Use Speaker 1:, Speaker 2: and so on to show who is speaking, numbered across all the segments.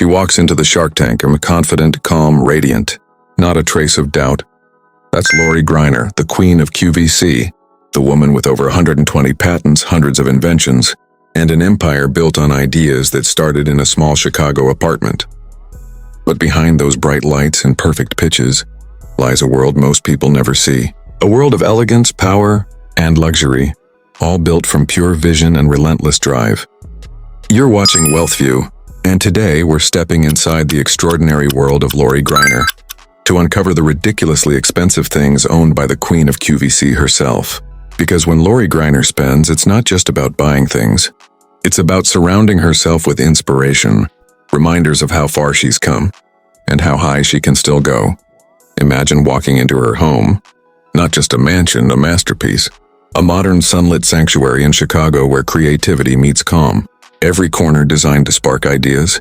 Speaker 1: She walks into the Shark Tank confident, calm, radiant. Not a trace of doubt. That's Lori Greiner, the queen of QVC, the woman with over 120 patents, hundreds of inventions, and an empire built on ideas that started in a small Chicago apartment. But behind those bright lights and perfect pitches lies a world most people never see. A world of elegance, power, and luxury, all built from pure vision and relentless drive. You're watching WealthView, and today we're stepping inside the extraordinary world of Lori Greiner to uncover the ridiculously expensive things owned by the queen of QVC herself. Because when Lori Greiner spends, it's not just about buying things. It's about surrounding herself with inspiration, reminders of how far she's come, and how high she can still go. Imagine walking into her home, not just a mansion, a masterpiece, a modern sunlit sanctuary in Chicago where creativity meets calm. Every corner designed to spark ideas,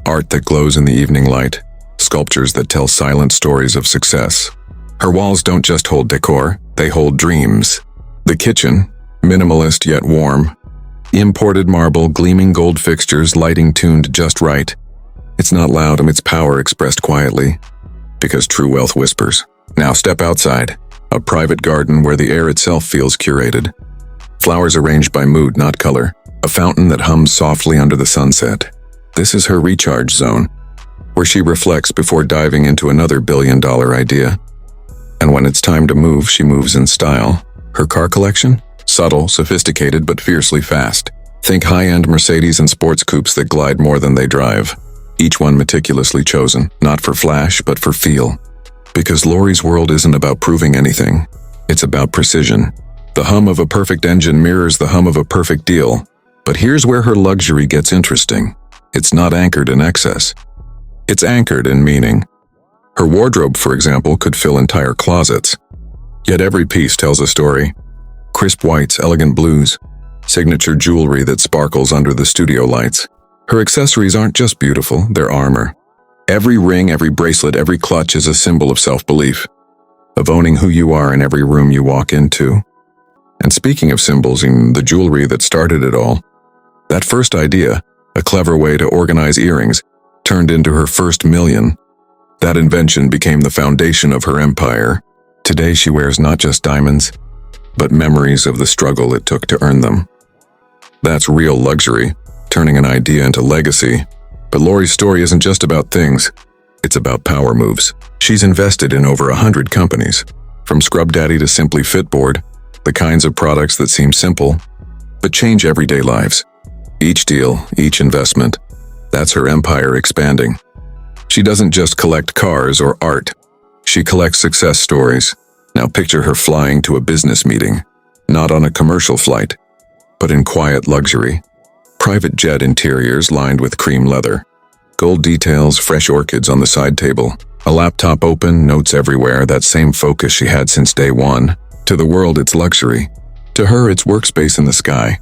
Speaker 1: art that glows in the evening light, sculptures that tell silent stories of success. Her walls don't just hold decor, they hold dreams. The kitchen, minimalist yet warm, imported marble, gleaming gold fixtures, lighting tuned just right. It's not loud, its power expressed quietly, because true wealth whispers. Now step outside, a private garden where the air itself feels curated. Flowers arranged by mood, not color. A fountain that hums softly under the sunset. This is her recharge zone, where she reflects before diving into another billion-dollar idea. And when it's time to move, she moves in style. Her car collection? Subtle, sophisticated, but fiercely fast. Think high-end Mercedes and sports coupes that glide more than they drive. Each one meticulously chosen, not for flash, but for feel. Because Lori's world isn't about proving anything. It's about precision. The hum of a perfect engine mirrors the hum of a perfect deal. But here's where her luxury gets interesting. It's not anchored in excess. It's anchored in meaning. Her wardrobe, for example, could fill entire closets. Yet every piece tells a story. Crisp whites, elegant blues, signature jewelry that sparkles under the studio lights. Her accessories aren't just beautiful, they're armor. Every ring, every bracelet, every clutch is a symbol of self-belief, of owning who you are in every room you walk into. And speaking of symbols, the jewelry that started it all, that first idea, a clever way to organize earrings, turned into her first million. That invention became the foundation of her empire. Today she wears not just diamonds, but memories of the struggle it took to earn them. That's real luxury, turning an idea into legacy. But Lori's story isn't just about things, it's about power moves. She's invested in over 100 companies, from Scrub Daddy to Simply Fitboard, the kinds of products that seem simple, but change everyday lives. Each deal, each investment, that's her empire expanding. She doesn't just collect cars or art. She collects success stories. Now picture her flying to a business meeting, not on a commercial flight, but in quiet luxury. Private jet interiors lined with cream leather. Gold details, fresh orchids on the side table. A laptop open, notes everywhere, that same focus she had since day one. To the world, it's luxury. To her, it's workspace in the sky.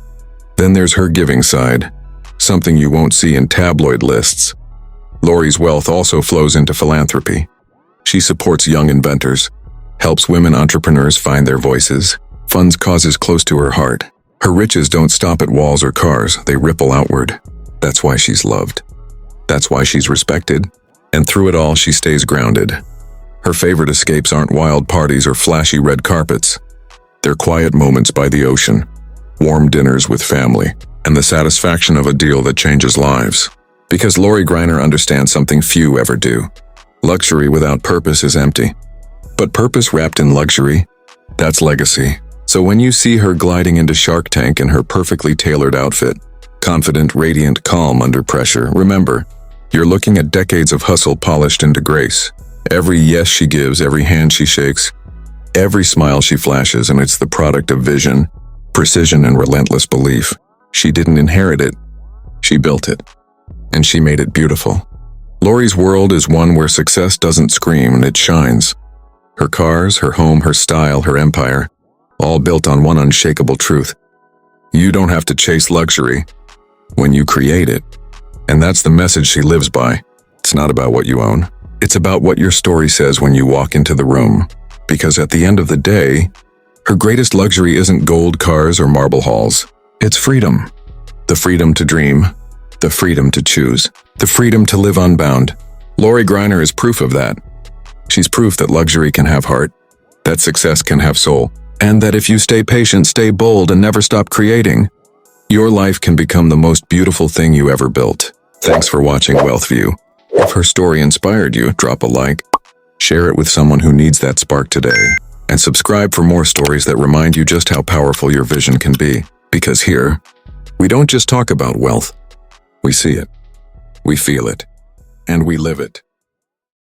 Speaker 1: Then there's her giving side, something you won't see in tabloid lists. Lori's wealth also flows into philanthropy. She supports young inventors, helps women entrepreneurs find their voices, funds causes close to her heart. Her riches don't stop at walls or cars, they ripple outward. That's why she's loved. That's why she's respected. And through it all, she stays grounded. Her favorite escapes aren't wild parties or flashy red carpets. They're quiet moments by the ocean, warm dinners with family, and the satisfaction of a deal that changes lives. Because Lori Greiner understands something few ever do. Luxury without purpose is empty. But purpose wrapped in luxury, that's legacy. So when you see her gliding into Shark Tank in her perfectly tailored outfit, confident, radiant, calm under pressure, remember, you're looking at decades of hustle polished into grace. Every yes she gives, every hand she shakes, every smile she flashes, and it's the product of vision, precision, and relentless belief. She didn't inherit it, she built it. And she made it beautiful. Lori's world is one where success doesn't scream, it shines. Her cars, her home, her style, her empire, all built on one unshakable truth. You don't have to chase luxury when you create it. And that's the message she lives by. It's not about what you own. It's about what your story says when you walk into the room. Because at the end of the day, her greatest luxury isn't gold cars or marble halls. It's freedom. The freedom to dream, The freedom to choose. The freedom to live unbound. Lori Greiner is proof of that. She's proof that luxury can have heart, that success can have soul, and that if you stay patient, stay bold, and never stop creating, your life can become the most beautiful thing you ever built. Thanks for watching Wealth View. If her story inspired you, drop a like, share it with someone who needs that spark today, and subscribe for more stories that remind you just how powerful your vision can be. Because here, we don't just talk about wealth. We see it, we feel it, and we live it.